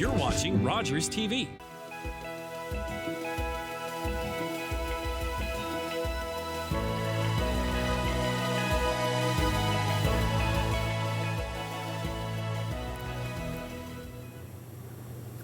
You're watching Rogers TV.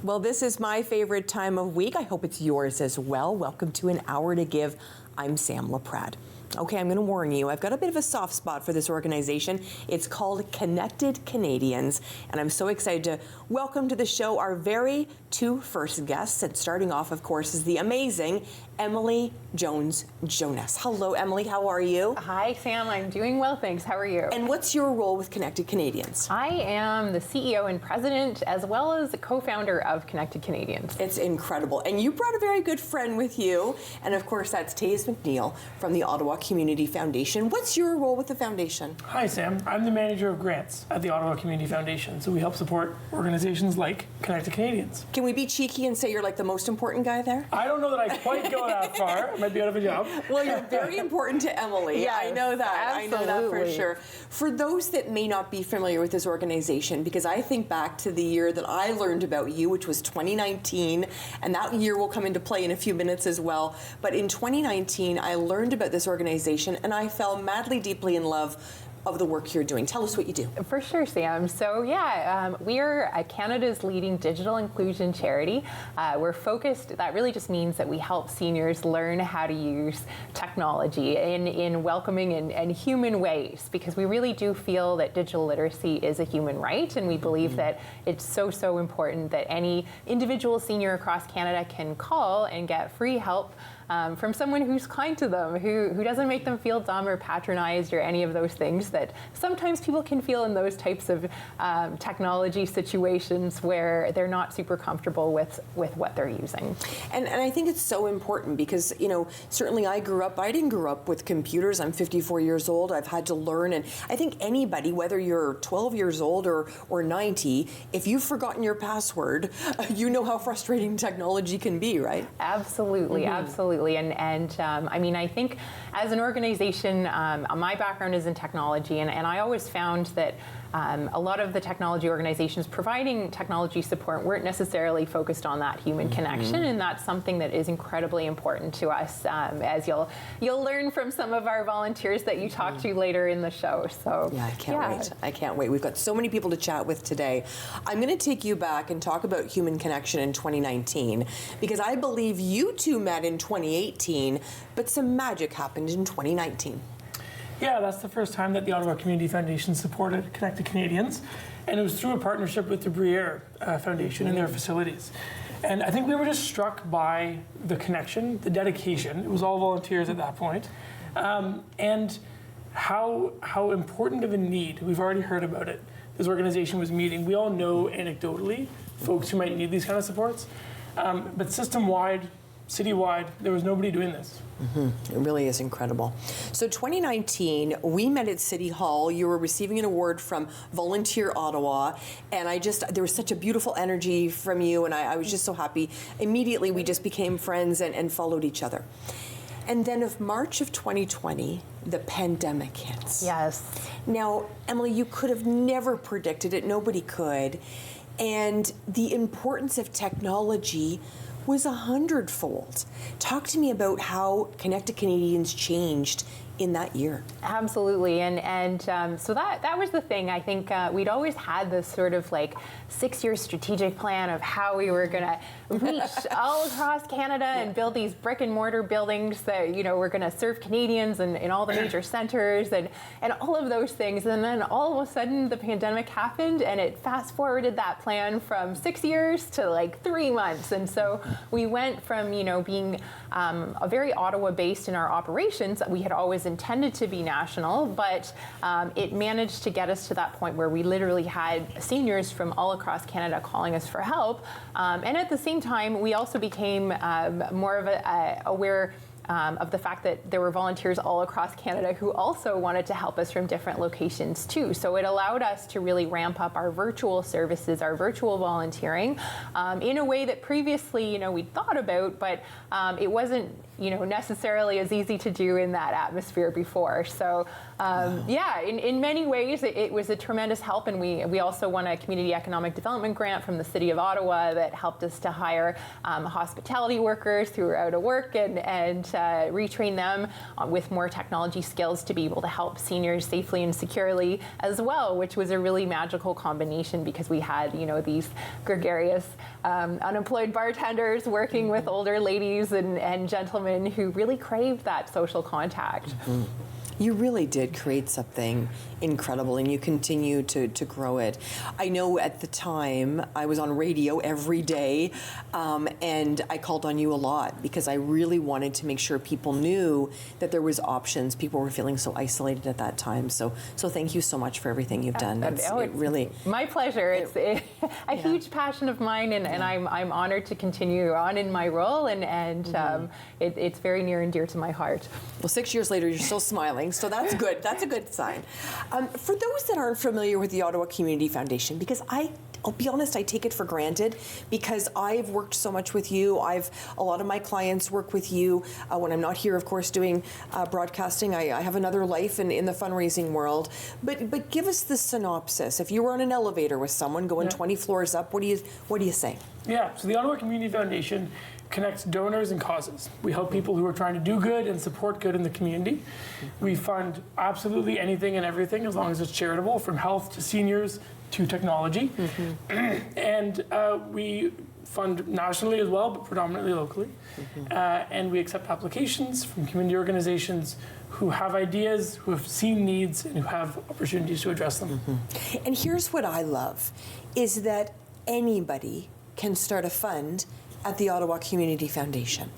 Well, this is my favorite time of week. I hope it's yours as well. Welcome to An Hour to Give. I'm Sam Laprade. Okay, I'm going to warn you, I've got a bit of a soft spot for this organization. It's called Connected Canadians, and I'm so excited to welcome to the show our very two first guests. And starting off, of course, is the amazing Emily Jones-Jonas. Hello, Emily. How are you? Hi, Sam. I'm doing well, thanks. How are you? And what's your role with Connected Canadians? I am the CEO and president, as well as the co-founder of Connected Canadians. It's incredible. And you brought a very good friend with you. And of course, that's Taze McNeil from the Ottawa Community Foundation. What's your role with the foundation? Hi, Sam. I'm the manager of grants at the Ottawa Community Foundation. So we help support organizations like Connected Canadians. Can we be cheeky and say you're like the most important guy there? I don't know that I quite go that far. I might be out of a job. Well, you're very important to Emily. Yes, I know that. absolutely. I know that for sure. For those that may not be familiar with this organization, because I think back to the year that I learned about you, which was 2019, and that year will come into play in a few minutes as well. But in 2019, I learned about this organization, and I fell madly, deeply in love of the work you're doing. Tell us what you do. For sure, Sam. So we are Canada's leading digital inclusion charity. We're focused, that really just means that we help seniors learn how to use technology in welcoming and human ways, because we really do feel that digital literacy is a human right, and we believe that it's so important that any individual senior across Canada can call and get free help from someone who's kind to them, who doesn't make them feel dumb or patronized or any of those things that sometimes people can feel in those types of technology situations where they're not super comfortable with what they're using. And I think it's so important because, you know, certainly I didn't grow up with computers. I'm 54 years old. I've had to learn. And I think anybody, whether you're 12 years old or 90, if you've forgotten your password, you know how frustrating technology can be, right? Absolutely, absolutely. And I mean, I think as an organization, my background is in technology, and I always found that a lot of the technology organizations providing technology support weren't necessarily focused on that human connection, and that's something that is incredibly important to us, as you'll learn from some of our volunteers that you talk to later in the show. So yeah, I can't wait. I can't wait. We've got so many people to chat with today. I'm going to take you back and talk about human connection in 2019, because I believe you two met in 2018, but some magic happened in 2019. Yeah, that's the first time that the Ottawa Community Foundation supported Connected Canadians, and it was through a partnership with the Briere Foundation and their facilities. And I think we were just struck by the connection, the dedication. It was all volunteers at that point, and how important of a need, we've already heard about it, this organization was meeting. We all know anecdotally folks who might need these kind of supports, but system-wide, citywide, there was nobody doing this. It really is incredible. So 2019, we met at City Hall. You were receiving an award from Volunteer Ottawa, and there was such a beautiful energy from you, and I was just so happy. Immediately, we just became friends and followed each other. And then of March of 2020, the pandemic hits. yes. Now, Emily, you could have never predicted it. Nobody could. And the importance of technology was 100-fold. Talk to me about how Connected Canadians changed in that year. Absolutely, and so that was the thing. I think we'd always had this sort of like 6-year strategic plan of how we were going to reach all across Canada and build these brick and mortar buildings that, you know, were going to serve Canadians in all the major centers and all of those things. And then all of a sudden the pandemic happened, and it fast forwarded that plan from 6 years to like 3 months. And so we went from, you know, being a very Ottawa based in our operations. We had always intended to be national, but it managed to get us to that point where we literally had seniors from all across Canada calling us for help. And at the same time, we also became more of aware of the fact that there were volunteers all across Canada who also wanted to help us from different locations too. So it allowed us to really ramp up our virtual services, our virtual volunteering, in a way that previously, we'd thought about, but it wasn't necessarily as easy to do in that atmosphere before. So in many ways it was a tremendous help, and we also won a community economic development grant from the City of Ottawa that helped us to hire hospitality workers who were out of work and retrain them with more technology skills to be able to help seniors safely and securely as well, which was a really magical combination because we had these gregarious unemployed bartenders working with older ladies and gentlemen who really craved that social contact. Mm-hmm. You really did create something incredible, and you continue to grow it. I know at the time I was on radio every day, and I called on you a lot because I really wanted to make sure people knew that there was options. People were feeling so isolated at that time. So thank you so much for everything you've done. It's really my pleasure. It's a huge passion of mine, and I'm honored to continue on in my role, and it's very near and dear to my heart. Well, 6 years later, you're still smiling. So that's good. That's a good sign. For those that aren't familiar with the Ottawa Community Foundation, because I'll be honest, I take it for granted because I've worked so much with you. A lot of my clients work with you. When I'm not here, of course, doing broadcasting, I have another life in the fundraising world. But give us the synopsis. If you were on an elevator with someone going 20 floors up, what do you say? Yeah. So the Ottawa Community Foundation connects donors and causes. We help people who are trying to do good and support good in the community. We fund absolutely anything and everything as long as it's charitable, from health to seniors to technology. And we fund nationally as well, but predominantly locally. And we accept applications from community organizations who have ideas, who have seen needs, and who have opportunities to address them. And here's what I love, is that anybody can start a fund at the Ottawa Community Foundation.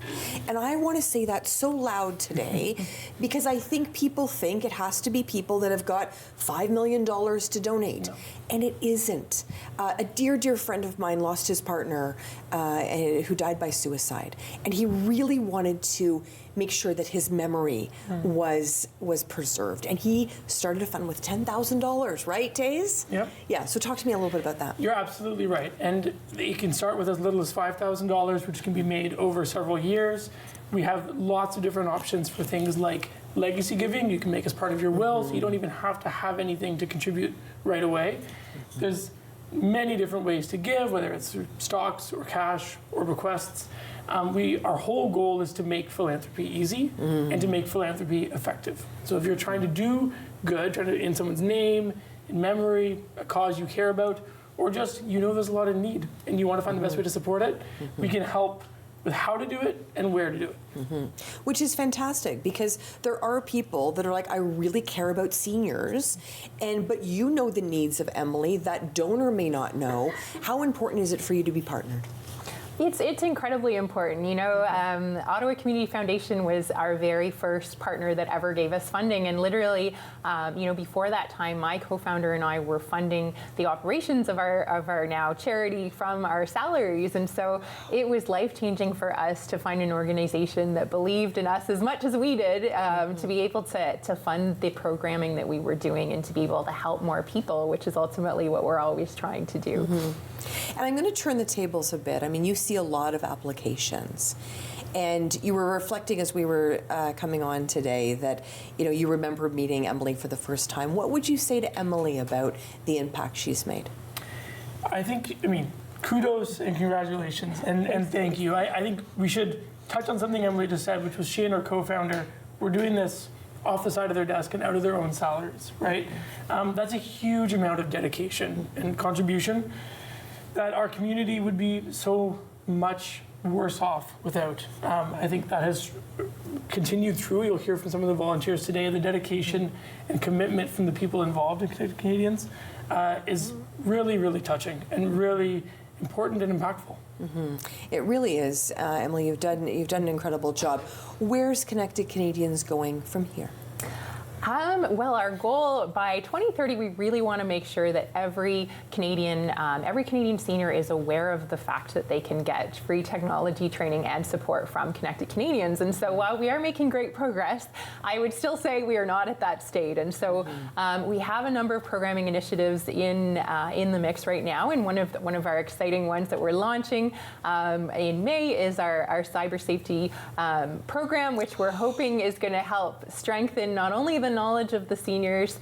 And I want to say that so loud today because I think people think it has to be people that have got $5 million to donate. No. And it isn't. A dear, dear friend of mine lost his partner who died by suicide. And he really wanted to make sure that his memory was preserved. And he started a fund with $10,000, right, Taze? Yep. Yeah, so talk to me a little bit about that. You're absolutely right. And you can start with as little as $5,000, which can be made over several years. We have lots of different options for things like legacy giving. You can make as part of your will, so you don't even have to have anything to contribute right away. There's many different ways to give, whether it's through stocks or cash or bequests. Our whole goal is to make philanthropy easy and to make philanthropy effective. So if you're trying to do good, trying to in someone's name, in memory, a cause you care about, or just there's a lot of need and you want to find the best way to support it, we can help with how to do it and where to do it. Which is fantastic because there are people that are like, I really care about seniors, but you know the needs of Emily, that donor may not know. How important is it for you to be partnered? It's incredibly important. Ottawa Community Foundation was our very first partner that ever gave us funding, and literally, before that time, my co-founder and I were funding the operations of our now charity from our salaries, and so it was life-changing for us to find an organization that believed in us as much as we did, to be able to fund the programming that we were doing and to be able to help more people, which is ultimately what we're always trying to do. And I'm going to turn the tables a bit. I mean, you see a lot of applications. And you were reflecting as we were coming on today that, you remember meeting Emily for the first time. What would you say to Emily about the impact she's made? Kudos and congratulations and thank you. I think we should touch on something Emily just said, which was she and her co-founder were doing this off the side of their desk and out of their own salaries, right? That's a huge amount of dedication and contribution that our community would be so much worse off without. I think that has continued through. You'll hear from some of the volunteers today, the dedication and commitment from the people involved in Connected Canadians is really, really touching and really important and impactful. It really is. Emily, you've done an incredible job. Where's Connected Canadians going from here? Well, our goal by 2030, we really want to make sure that every Canadian senior is aware of the fact that they can get free technology training and support from Connected Canadians. And so while we are making great progress, I would still say we are not at that state. And so we have a number of programming initiatives in the mix right now. And one of our exciting ones that we're launching in May is our cyber safety program, which we're hoping is going to help strengthen not only the knowledge of the seniors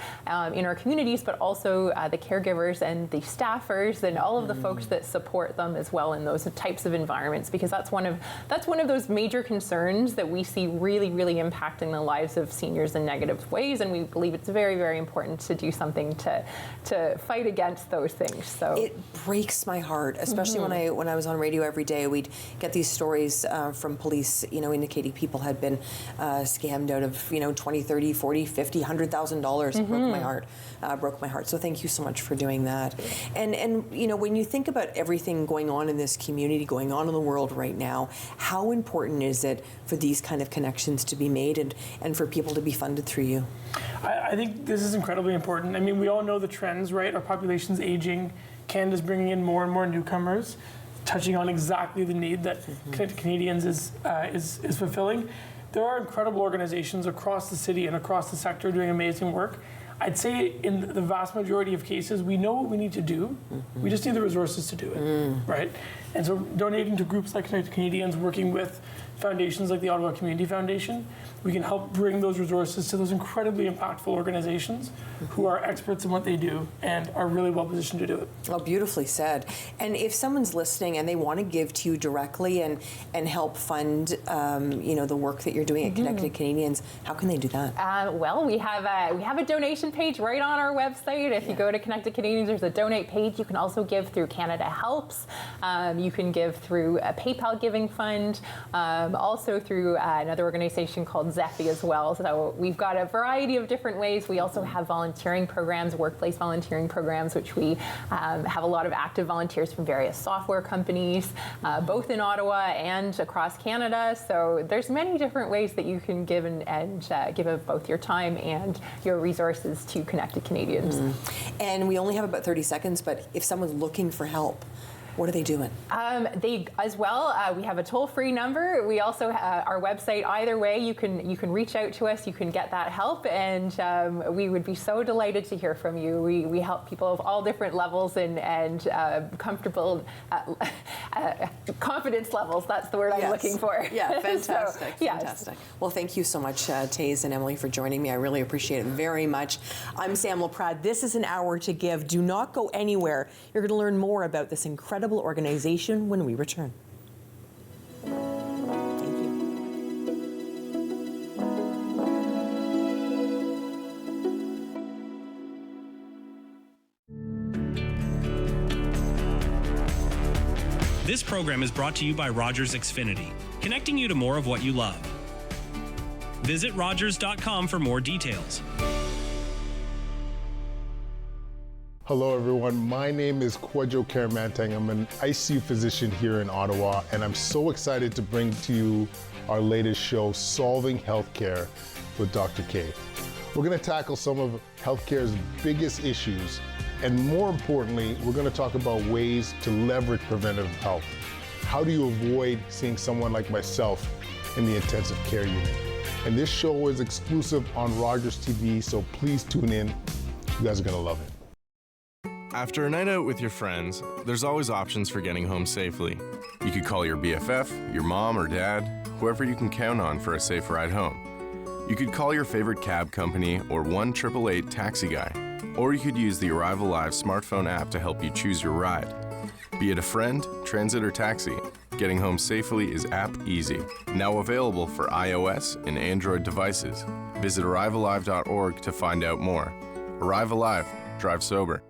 in our communities, but also the caregivers and the staffers and all of the folks that support them as well in those types of environments, because that's one of those major concerns that we see really impacting the lives of seniors in negative ways, and we believe it's very, very important to do something to fight against those things. So it breaks my heart, especially when I was on radio every day. We'd get these stories from police, indicating people had been scammed out of 20, 30, 40, 50, $100,000. Broke my heart. So thank you so much for doing that. And when you think about everything going on in this community, going on in the world right now, how important is it for these kind of connections to be made and for people to be funded through you? I think this is incredibly important. I mean, we all know the trends, right? Our population's aging. Canada's bringing in more and more newcomers, touching on exactly the need that Connected Canadians is fulfilling. There are incredible organizations across the city and across the sector doing amazing work. I'd say in the vast majority of cases, we know what we need to do. We just need the resources to do it, right? And so donating to groups like Connected Canadians, working with foundations like the Ottawa Community Foundation, we can help bring those resources to those incredibly impactful organizations who are experts in what they do and are really well positioned to do it. Oh, beautifully said. And if someone's listening and they want to give to you directly and help fund, the work that you're doing at Connected Canadians, how can they do that? Well, we have a donation page right on our website. If you go to Connected Canadians, there's a donate page. You can also give through Canada Helps. You can give through a PayPal giving fund, also through another organization called Zephy as well. So we've got a variety of different ways. We also have volunteering programs, workplace volunteering programs, which we have a lot of active volunteers from various software companies, both in Ottawa and across Canada. So there's many different ways that you can give and give of both your time and your resources to Connected Canadians. And we only have about 30 seconds, but if someone's looking for help, what are they doing? We have a toll-free number. We also our website. Either way, you can reach out to us. You can get that help, and we would be so delighted to hear from you. We help people of all different levels and comfortable confidence levels. That's the word I'm looking for. Yeah, fantastic. So, yes. Fantastic. Well, thank you so much, Taze and Emily, for joining me. I really appreciate it very much. I'm Sam Laprade. This is An Hour to Give. Do not go anywhere. You're going to learn more about this incredible organization when we return. Thank you. This program is brought to you by Rogers Xfinity, connecting you to more of what you love. Visit Rogers.com for more details. Hello everyone, my name is Kwadwo Karamantang. I'm an ICU physician here in Ottawa, and I'm so excited to bring to you our latest show, Solving Healthcare with Dr. K. We're gonna tackle some of healthcare's biggest issues, and more importantly, we're gonna talk about ways to leverage preventive health. How do you avoid seeing someone like myself in the intensive care unit? And this show is exclusive on Rogers TV, so please tune in. You guys are gonna love it. After a night out with your friends, there's always options for getting home safely. You could call your BFF, your mom or dad, whoever you can count on for a safe ride home. You could call your favorite cab company or 1-888 taxi guy. Or you could use the Arrival Live smartphone app to help you choose your ride. Be it a friend, transit, or taxi, getting home safely is app easy. Now available for iOS and Android devices. Visit arrivallive.org to find out more. Arrival Live, drive sober.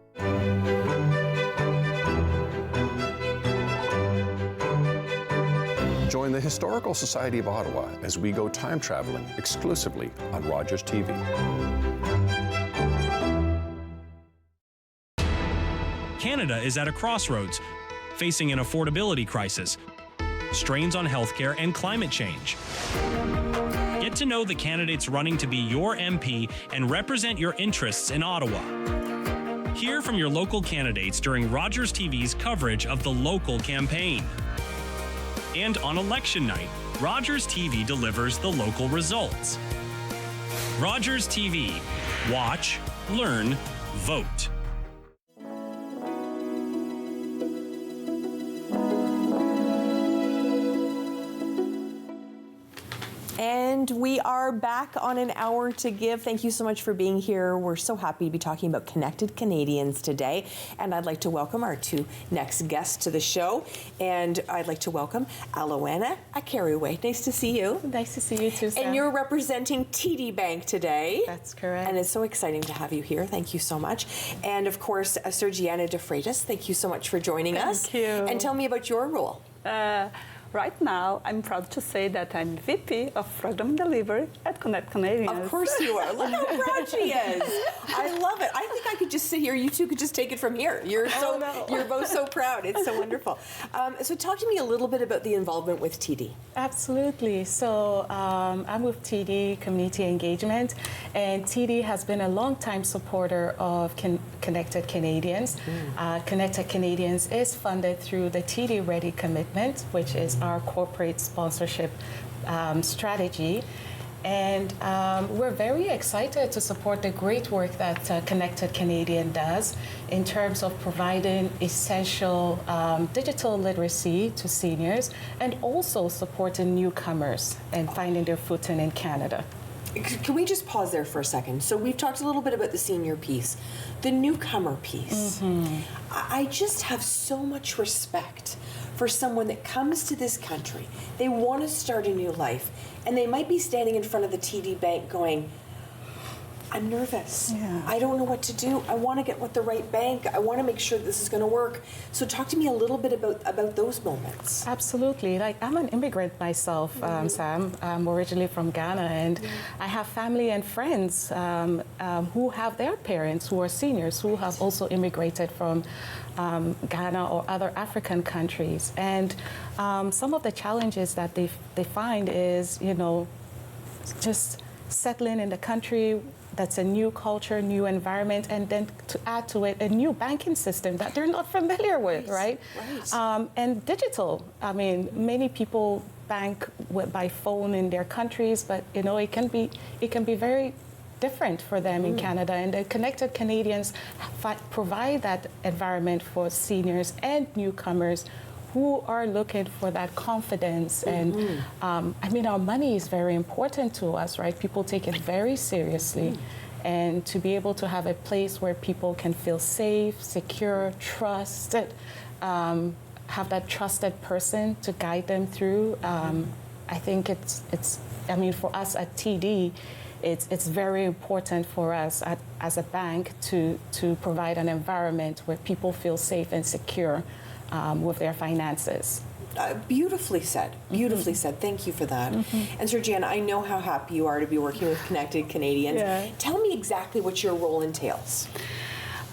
Join the Historical Society of Ottawa as we go time traveling exclusively on Rogers TV. Canada is at a crossroads, facing an affordability crisis, strains on healthcare, and climate change. Get to know the candidates running to be your MP and represent your interests in Ottawa. Hear from your local candidates during Rogers TV's coverage of the local campaign. And on election night, Rogers TV delivers the local results. Rogers TV. Watch, learn, vote. And we are back on an hour to give. Thank you so much for being here. We're so happy to be talking about Connected Canadians today. And I'd like to welcome our two next guests to the show. And I'd like to welcome Aloana Akariwe. Nice to see you. Nice to see you too, Sam. And you're representing TD Bank today. That's correct. And it's so exciting to have you here. Thank you so much. And of course, Sergiana De Freitas, thank you so much for joining us. Thank you. And tell me about your role. Right now, I'm proud to say that I'm VP of Program Delivery at Connect Canadians. Of course you are. Look how proud she is. I love it. I think I could just sit here. You two could just take it from here. You're both so proud. It's so wonderful. So talk to me a little bit about the involvement with TD. Absolutely. So I'm with TD Community Engagement, and TD has been a long-time supporter of Connected Canadians. Connected Canadians is funded through the TD Ready Commitment, which is our corporate sponsorship strategy. And we're very excited to support the great work that Connected Canadian does in terms of providing essential digital literacy to seniors and also supporting newcomers and finding their footing in Canada. Can we just pause there for a second? So we've talked a little bit about the senior piece, the newcomer piece. I just have so much respect for someone that comes to this country. They want to start a new life, and they might be standing in front of the TD Bank going, I'm nervous. Yeah. I don't know what to do. I want to get with the right bank. I want to make sure this is going to work. So talk to me a little bit about those moments. Absolutely. Like, I'm an immigrant myself, Sam. I'm originally from Ghana, and I have family and friends who have their parents who are seniors who have also immigrated from Ghana or other African countries. And some of the challenges that they find is, just settling in the country. That's a new culture, new environment, and then to add to it, a new banking system that they're not familiar with, right? And digital. I mean, many people bank by phone in their countries, but it can be very different for them in Canada. And the Connected Canadians provide that environment for seniors and newcomers who are looking for that confidence. And our money is very important to us, right? People take it very seriously. And to be able to have a place where people can feel safe, secure, trusted, have that trusted person to guide them through, I think for us at TD, it's very important for us as a bank to provide an environment where people feel safe and secure with their finances. Beautifully said. Beautifully said. Thank you for that. And Sergiana, I know how happy you are to be working with Connected Canadians. Yeah. Tell me exactly what your role entails.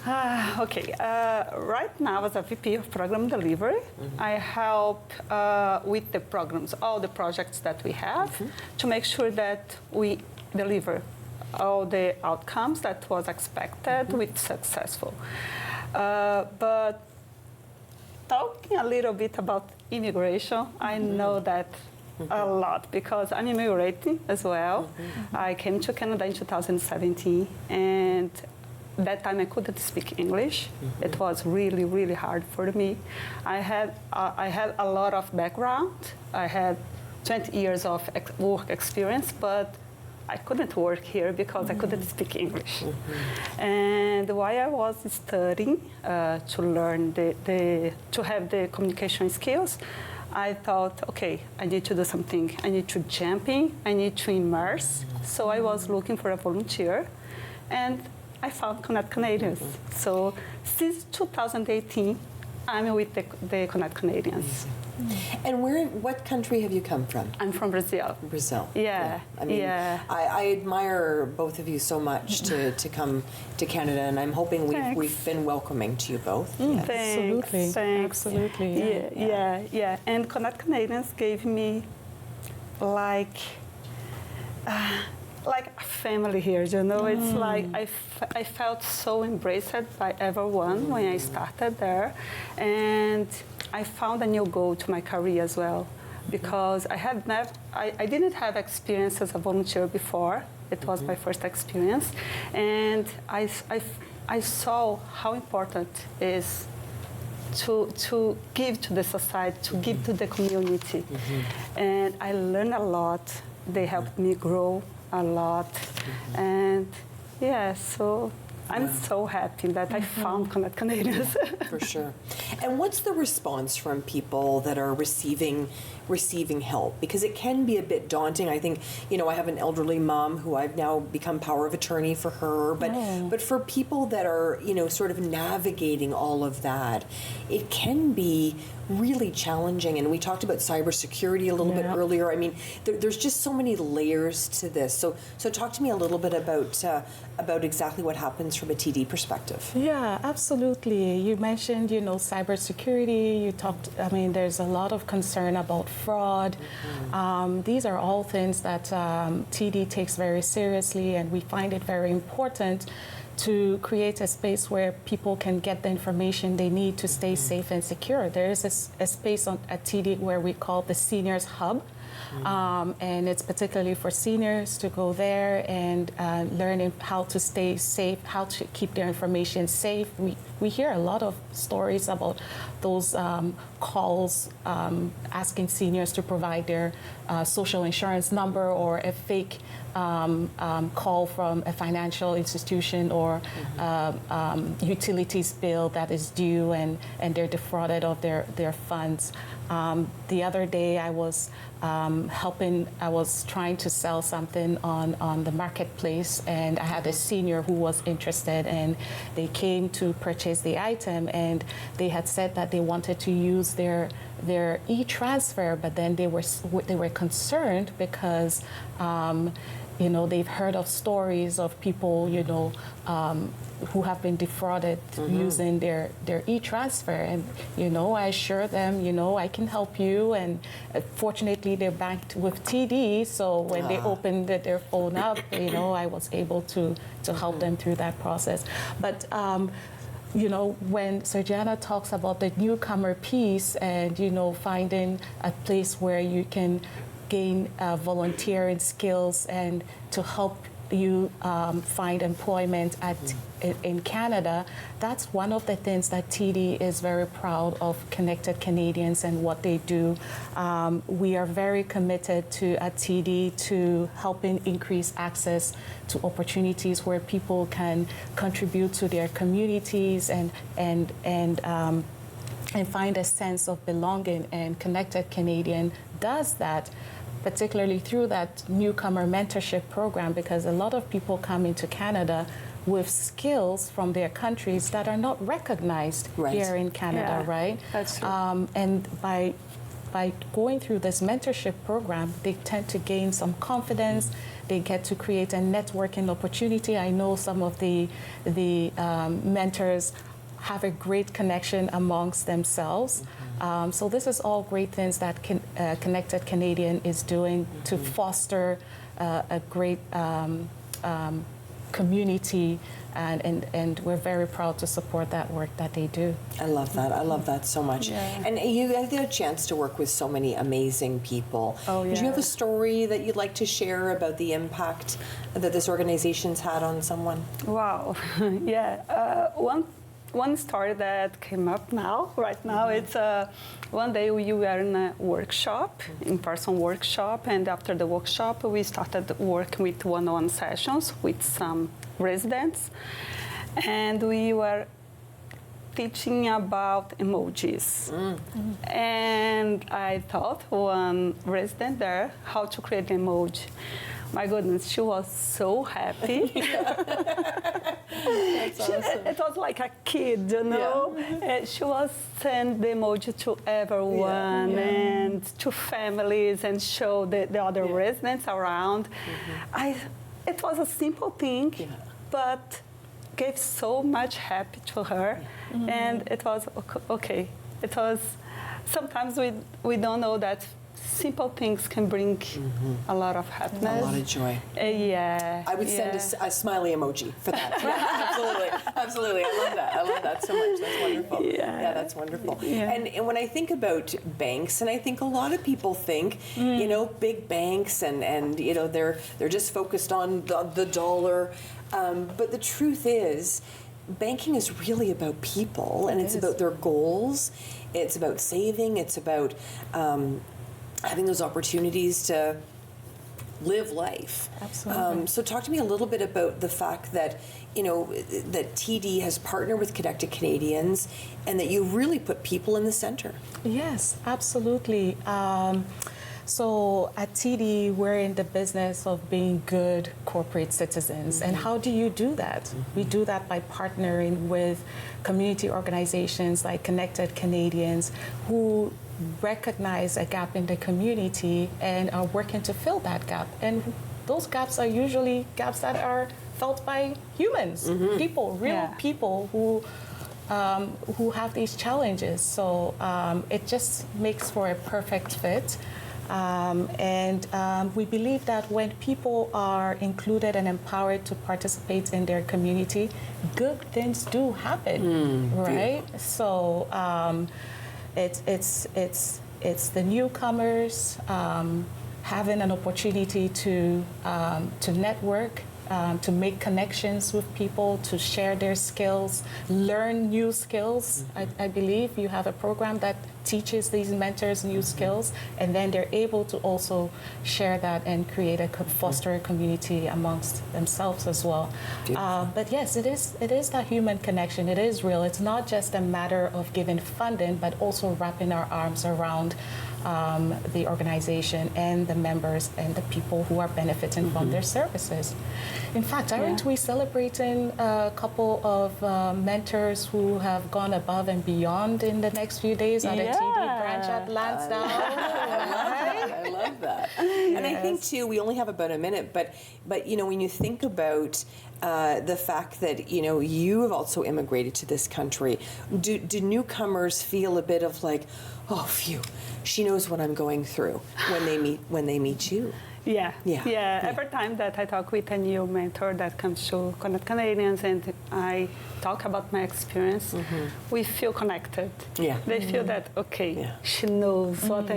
Right now, as a VP of Program Delivery, I help with the programs, all the projects that we have, to make sure that we deliver all the outcomes that was expected with successful. But talking a little bit about immigration, I know that a lot because I'm immigrating as well. I came to Canada in 2017, and that time I couldn't speak English. It was really, really hard for me. I had a lot of background. I had 20 years of work experience, but I couldn't work here because I couldn't speak English. And while I was studying to learn to have the communication skills, I thought, okay, I need to do something. I need to jump in. I need to immerse. So I was looking for a volunteer, and I found Connect Canadians. So since 2018, I'm with the Connect Canadians. And what country have you come from? I'm from Brazil. Brazil. Yeah. I admire both of you so much to come to Canada, and I'm hoping we've been welcoming to you both. Yes. Absolutely. Thanks. Absolutely. Yeah. And Connect Canadians gave me like a family here, you know. It's like I felt so embraced by everyone when I started there, and I found a new goal to my career as well, because I didn't have experience as a volunteer before. It was my first experience, and I saw how important it is to give to the society, to give to the community, and I learned a lot. They helped me grow a lot, and yeah, so I'm so happy that I found Connect Canadians. For sure. And what's the response from people that are receiving help? Because it can be a bit daunting. I think, you know, I have an elderly mom who I've now become power of attorney for her, but for people that are, you know, sort of navigating all of that, it can be really challenging. And we talked about cybersecurity a little bit earlier. I mean, there's just so many layers to this. So talk to me a little bit about exactly what happens from a TD perspective. Yeah, absolutely. You mentioned, you know, cybersecurity. You talked, I mean, there's a lot of concern about fraud. These are all things that TD takes very seriously, and we find it very important to create a space where people can get the information they need to stay safe and secure. There is a space at TD where we call the Seniors Hub, and it's particularly for seniors to go there and learn how to stay safe, how to keep their information safe. We hear a lot of stories about those calls asking seniors to provide their social insurance number, or a fake call from a financial institution or utilities bill that is due, and they're defrauded of their funds. The other day I was trying to sell something on the marketplace, and I had a senior who was interested, and they came to purchase the item, and they had said that they wanted to use their e-transfer, but then they were concerned because you know, they've heard of stories of people, you know, who have been defrauded using their e-transfer. And, you know, I assure them, you know, I can help you. And fortunately, they're banked with TD. So when they opened their phone up, you know, I was able to help them through that process. But, you know, when Sergiana talks about the newcomer piece and, you know, finding a place where you can gain volunteering skills and to help you find employment in Canada, that's one of the things that TD is very proud of Connected Canadians and what they do. We are very committed at TD to helping increase access to opportunities where people can contribute to their communities and find a sense of belonging, and Connected Canadian does that, particularly through that newcomer mentorship program, because a lot of people come into Canada with skills from their countries that are not recognized here in Canada, right? That's true. And by going through this mentorship program, they tend to gain some confidence. They get to create a networking opportunity. I know some of the mentors have a great connection amongst themselves. So this is all great things that Connected Canadian is doing to foster a great community, and we're very proud to support that work that they do. I love that. I love that so much. Yeah. And you had a chance to work with so many amazing people. Oh, yeah. Do you have a story that you'd like to share about the impact that this organization's had on someone? Wow. Yeah. One story that came up right now, it's one day we were in a workshop, in-person workshop, and after the workshop, we started working with one-on-one sessions with some residents, and we were teaching about emojis. And I taught one resident there how to create an emoji. My goodness, she was so happy. That's awesome. It was like a kid, you know. She was sending the emoji to everyone and to families and show the other residents around. It was a simple thing, but gave so much happy to her, and it was okay. It was sometimes we don't know that simple things can bring a lot of happiness. A lot of joy. Yeah. I would send a smiley emoji for that. Yeah, absolutely. I love that so much. That's wonderful. Yeah, that's wonderful. Yeah. And when I think about banks, and I think a lot of people think, you know, big banks and you know, they're just focused on the dollar. But the truth is, banking is really about people, and it's about their goals. It's about saving. It's about having those opportunities to live life. Absolutely. So talk to me a little bit about the fact that, you know, that TD has partnered with Connected Canadians and that you really put people in the center. Yes, absolutely. So at TD, we're in the business of being good corporate citizens. And how do you do that? We do that by partnering with community organizations like Connected Canadians who recognize a gap in the community and are working to fill that gap. And those gaps are usually gaps that are felt by humans, people, real people who have these challenges. So it just makes for a perfect fit. We believe that when people are included and empowered to participate in their community, good things do happen, right? So it's the newcomers having an opportunity to network, to make connections with people, to share their skills, learn new skills. I believe you have a program that teaches these mentors new skills, and then they're able to also share that and create foster a community amongst themselves as well. But yes, it is that human connection. It is real. It's not just a matter of giving funding, but also wrapping our arms around the organization and the members and the people who are benefiting from their services. In fact, aren't we celebrating a couple of mentors who have gone above and beyond in the next few days at a TD branch at Lansdowne? I love that. And I think too, we only have about a minute, but you know, when you think about the fact that, you know, you have also immigrated to this country, do newcomers feel a bit of like, oh, phew, she knows what I'm going through when they meet you? Yeah. Every time that I talk with a new mentor that comes to Connect Canadians and I talk about my experience, we feel connected. Yeah. They feel that, she knows what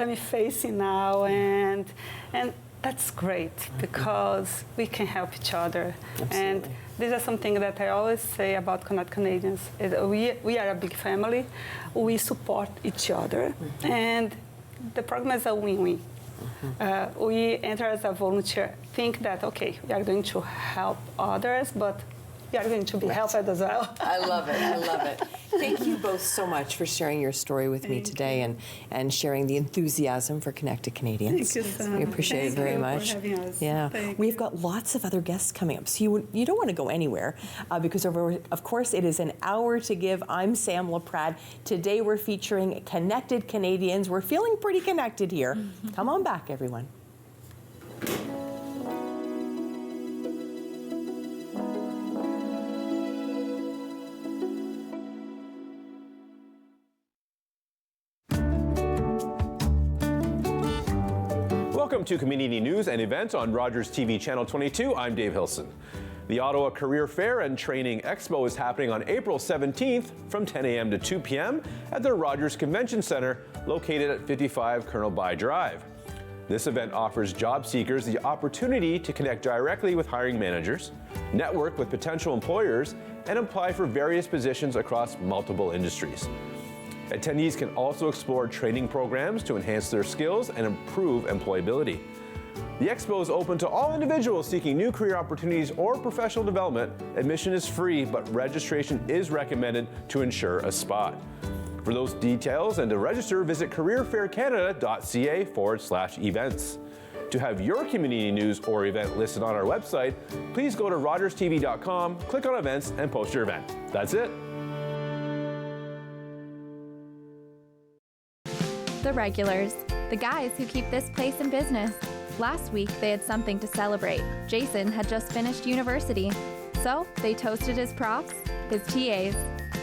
I'm facing now, and that's great because we can help each other. Absolutely. And this is something that I always say about Connect Canadians. We are a big family. We support each other, and the program is a win-win. We enter as a volunteer, think that, we are going to help others, but we are going to be helped as well. I love it. Thank you both so much for sharing your story with me today and sharing the enthusiasm for Connected Canadians. Thank you, Sam. We appreciate it very much. For having us. Yeah, we've got lots of other guests coming up, so you don't want to go anywhere because of course it is an hour to give. I'm Sam Laprade. Today we're featuring Connected Canadians. We're feeling pretty connected here. Come on back, everyone. Welcome to Community News and Events on Rogers TV Channel 22. I'm Dave Hilson. The Ottawa Career Fair and Training Expo is happening on April 17th from 10 a.m. to 2 p.m. at the Rogers Convention Center located at 55 Colonel By Drive. This event offers job seekers the opportunity to connect directly with hiring managers, network with potential employers, and apply for various positions across multiple industries. Attendees can also explore training programs to enhance their skills and improve employability. The expo is open to all individuals seeking new career opportunities or professional development. Admission is free, but registration is recommended to ensure a spot. For those details and to register, visit careerfaircanada.ca/events. To have your community news or event listed on our website, please go to rogerstv.com, click on events, and post your event. That's it. The regulars, the guys who keep this place in business. Last week, they had something to celebrate. Jason had just finished university. So they toasted his profs, his TAs,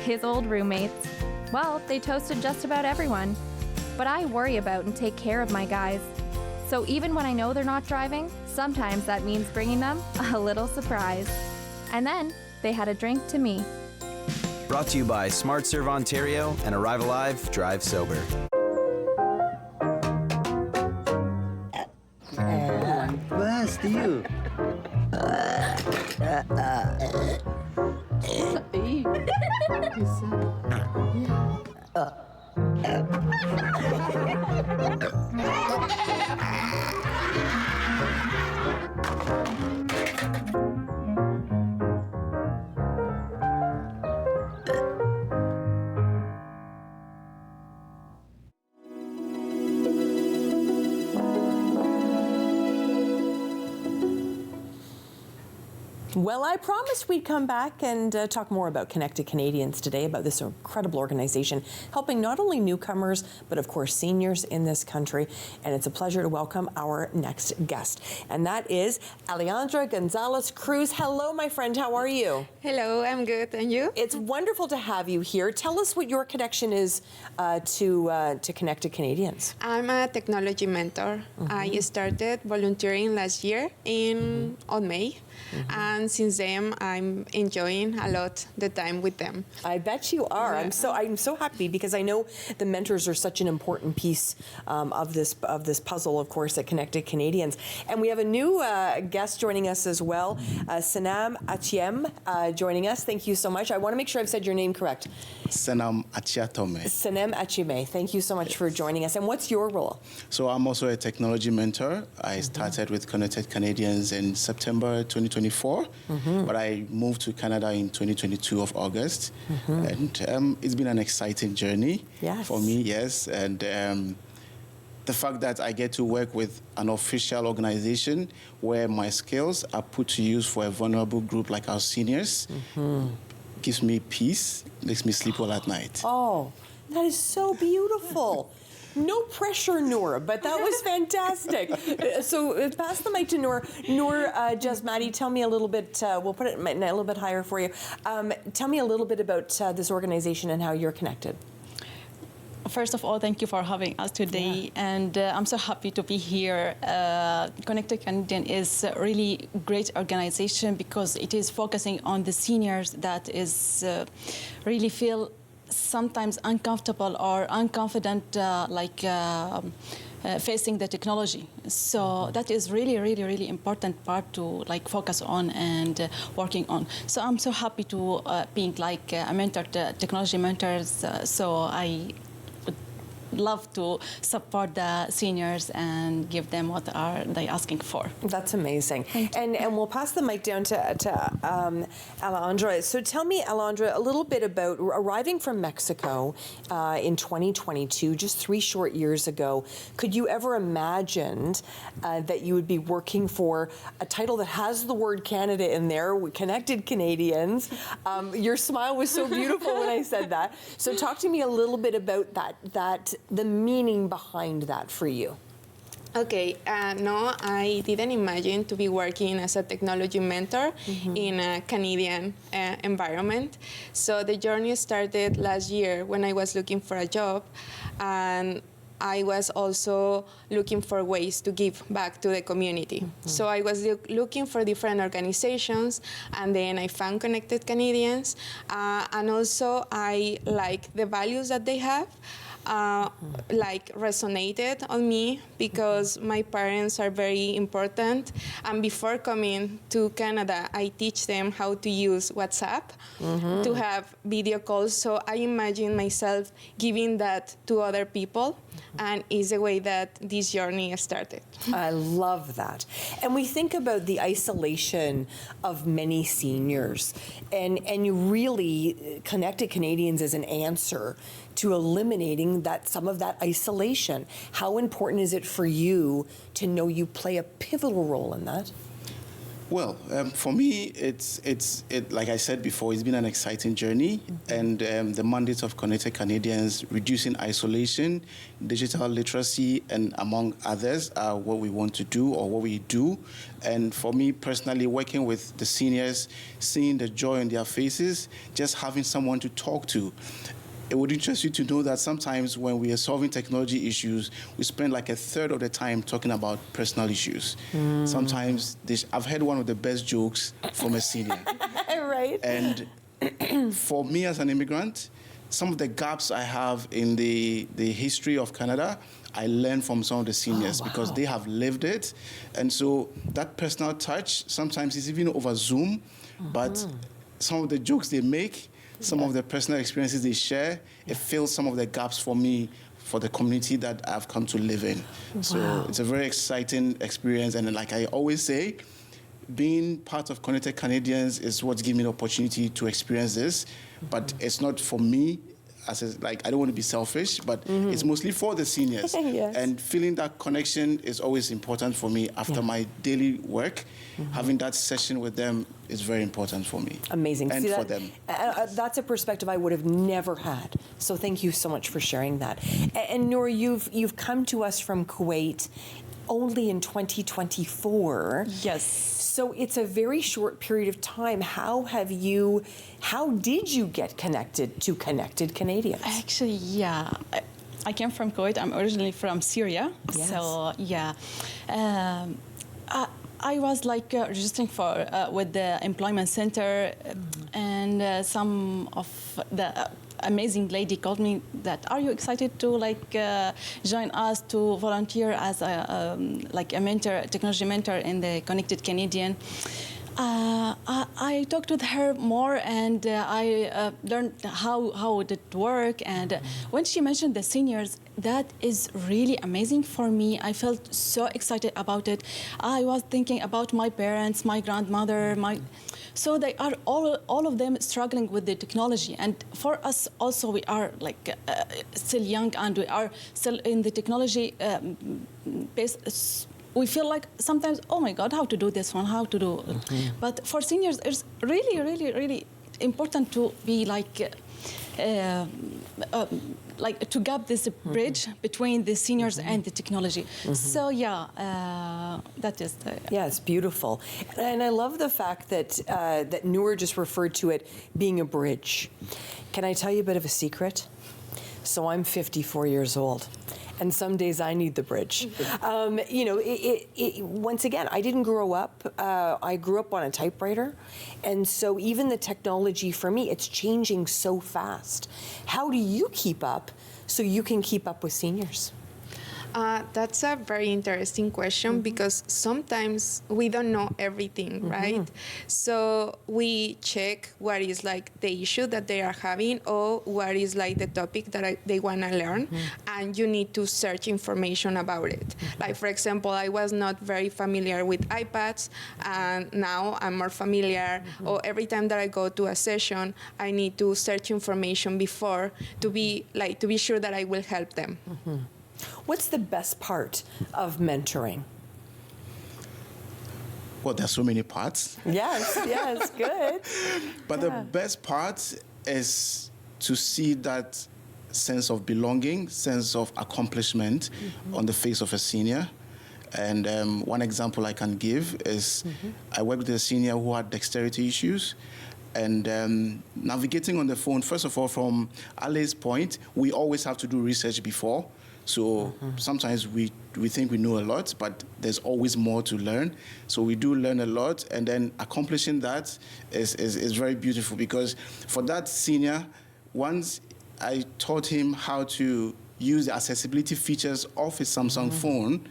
his old roommates. Well, they toasted just about everyone. But I worry about and take care of my guys. So even when I know they're not driving, sometimes that means bringing them a little surprise. And then they had a drink to me. Brought to you by Smart Serve Ontario and Arrive Alive, Drive Sober. Bless you. Well, I promised we'd come back and talk more about Connected Canadians today, about this incredible organization helping not only newcomers, but of course seniors in this country. And it's a pleasure to welcome our next guest. And that is Alejandra Gonzalez Cruz. Hello, my friend. How are you? Hello, I'm good. And you? It's wonderful to have you here. Tell us what your connection is to Connected Canadians. I'm a technology mentor. I started volunteering last year on May. And since then, I'm enjoying a lot the time with them. I bet you are. Yeah. I'm so happy because I know the mentors are such an important piece of this puzzle, of course, at Connected Canadians. And we have a new guest joining us as well, Sam Laprade, joining us. Thank you so much. I want to make sure I've said your name correct. Sam Laprade. Sam Laprade. Thank you so much for joining us. And what's your role? So I'm also a technology mentor. I started with Connected Canadians in September 2024, but I moved to Canada in 2022 of August. And it's been an exciting journey for me, yes. And the fact that I get to work with an official organization where my skills are put to use for a vulnerable group like our seniors gives me peace, makes me sleep well at night. Oh, that is so beautiful. No pressure, Noor, but that was fantastic. So pass the mic to Noor. Noor Jasmati, tell me a little bit, we'll put it a little bit higher for you. Tell me a little bit about this organization and how you're connected. First of all, thank you for having us today, and I'm so happy to be here. Connected Canadian is a really great organization because it is focusing on the seniors that is really feel sometimes uncomfortable or unconfident, facing the technology. So that is really, really, really important part to focus on and working on. So I'm so happy to being a mentor, technology mentors. So I love to support the seniors and give them what are they asking for. That's amazing. And we'll pass the mic down to Alejandra. So tell me, Alejandra, a little bit about arriving from Mexico in 2022, just 3 short years ago. Could you ever imagined that you would be working for a title that has the word Canada in there, Connected Canadians? Your smile was so beautiful when I said that. So talk to me a little bit about the meaning behind that for you. Okay, no, I didn't imagine to be working as a technology mentor in a Canadian environment. So the journey started last year when I was looking for a job, and I was also looking for ways to give back to the community. So I was looking for different organizations, and then I found Connected Canadians, and also I like the values that they have. Resonated on me because my parents are very important, and before coming to Canada I teach them how to use WhatsApp to have video calls, so I imagine myself giving that to other people, and is the way that this journey started. I love that. And we think about the isolation of many seniors, and you really Connected Canadians as an answer to eliminating some of that isolation. How important is it for you to know you play a pivotal role in that? Well, for me, it's like I said before, it's been an exciting journey, and the mandate of Connected Canadians, reducing isolation, digital literacy, and among others, are what we want to do or what we do. And for me personally, working with the seniors, seeing the joy in their faces, just having someone to talk to. it would interest you to know that sometimes when we are solving technology issues, we spend like a third of the time talking about personal issues. Sometimes I've heard one of the best jokes from a senior. Right. And for me as an immigrant, some of the gaps I have in the history of Canada, I learn from some of the seniors because they have lived it. And so that personal touch sometimes is even over Zoom, but some of the jokes they make, some of the personal experiences they share, it fills some of the gaps for me, for the community that I've come to live in. So it's a very exciting experience. And like I always say, being part of Connected Canadians is what's given me the opportunity to experience this. But it's not for me, I don't want to be selfish, but it's mostly for the seniors. Yes. And feeling that connection is always important for me after my daily work. Having that session with them is very important for me. Amazing. And See, for that, them. That's a perspective I would have never had. So thank you so much for sharing that. And Noor, you've come to us from Kuwait only in 2024. Yes. So it's a very short period of time. How did you get connected to Connected Canadians? Actually, yeah. I came from Kuwait. I'm originally from Syria. Yes. So, yeah. I was registering for with the employment center, and some of the amazing lady called me that, are you excited to join us to volunteer as a mentor, technology mentor in the Connected Canadian? I talked with her more, and I learned how it work. And when she mentioned the seniors, that is really amazing for me. I felt so excited about it. I was thinking about my parents, my grandmother, so they are all of them struggling with the technology. And for us also, we are still young, and we are still in the technology base. We feel like sometimes, oh my God, how to do this one, how to do it. But for seniors, it's really, really, really important to be to gap this bridge between the seniors and the technology. So yeah, that is the... Yeah, it's beautiful. And I love the fact that that Noor just referred to it being a bridge. Can I tell you a bit of a secret? So I'm 54 years old. And some days I need the bridge. Once again, I didn't grow up. I grew up on a typewriter. And so even the technology for me, it's changing so fast. How do you keep up so you can keep up with seniors? That's a very interesting question because sometimes we don't know everything, right? So we check what is the issue that they are having or what is the topic that they want to learn, and you need to search information about it. Like, for example, I was not very familiar with iPads, and now I'm more familiar. Or every time that I go to a session, I need to search information before to be sure that I will help them. What's the best part of mentoring? Well, there's so many parts. Yes, good. But the best part is to see that sense of belonging, sense of accomplishment on the face of a senior. And one example I can give is I worked with a senior who had dexterity issues. And navigating on the phone, first of all, from Ali's point, we always have to do research before. So sometimes we think we know a lot, but there's always more to learn. So we do learn a lot, and then accomplishing that is very beautiful, because for that senior, once I taught him how to use the accessibility features of his Samsung phone,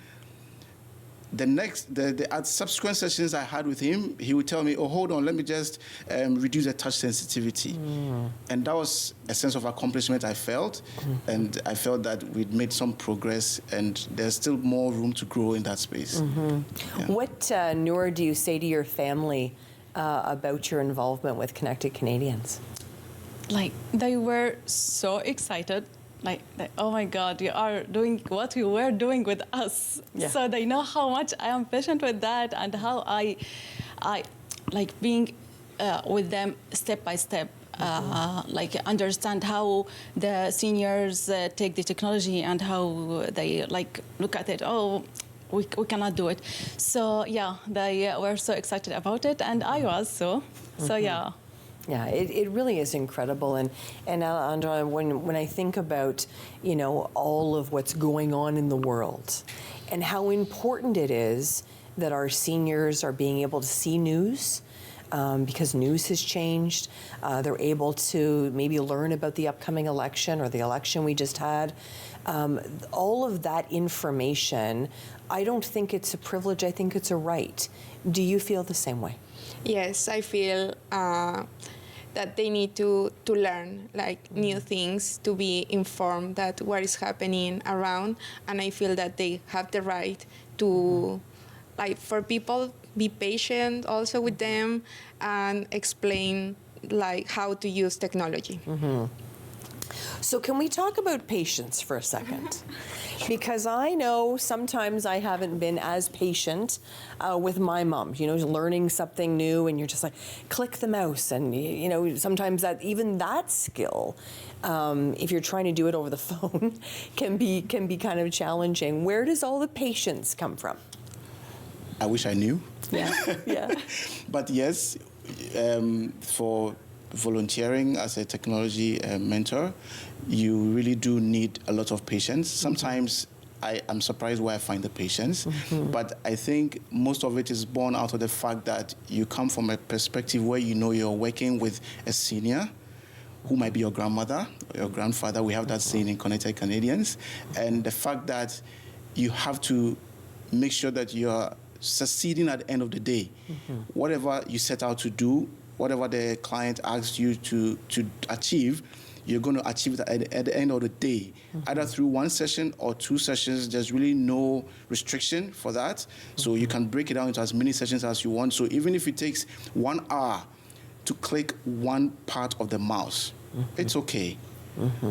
the subsequent sessions I had with him, he would tell me, oh, hold on, let me just reduce the touch sensitivity. And that was a sense of accomplishment I felt. And I felt that we'd made some progress, and there's still more room to grow in that space. Yeah. What, Noor, do you say to your family about your involvement with Connected Canadians? They were so excited. Oh my God, you are doing what you were doing with us. Yeah. So they know how much I am patient with that, and how I like being with them step by step. Understand how the seniors take the technology and how they look at it. Oh, we cannot do it. So yeah, they were so excited about it, and I was so. So yeah. Yeah, it really is incredible. And Alejandra, when I think about, all of what's going on in the world and how important it is that our seniors are being able to see news, because news has changed. They're able to maybe learn about the upcoming election or the election we just had. All of that information, I don't think it's a privilege, I think it's a right. Do you feel the same way? Yes, I feel that they need to learn new things, to be informed that what is happening around, and I feel that they have the right to, for people, be patient also with them and explain how to use technology. So can we talk about patience for a second? Because I know sometimes I haven't been as patient with my mom, learning something new and you're just like, click the mouse. And, sometimes even that skill, if you're trying to do it over the phone, can be kind of challenging. Where does all the patience come from? I wish I knew. Yeah. But yes, for volunteering as a technology mentor, you really do need a lot of patience. Sometimes I'm surprised where I find the patience, but I think most of it is born out of the fact that you come from a perspective where you're working with a senior who might be your grandmother or your grandfather. We have that saying in Connected Canadians. And the fact that you have to make sure that you're succeeding at the end of the day. Whatever you set out to do, whatever the client asks you to achieve, you're going to achieve it at the end of the day, either through one session or 2 sessions. There's really no restriction for that. So you can break it down into as many sessions as you want. So even if it takes 1 hour to click one part of the mouse, it's okay.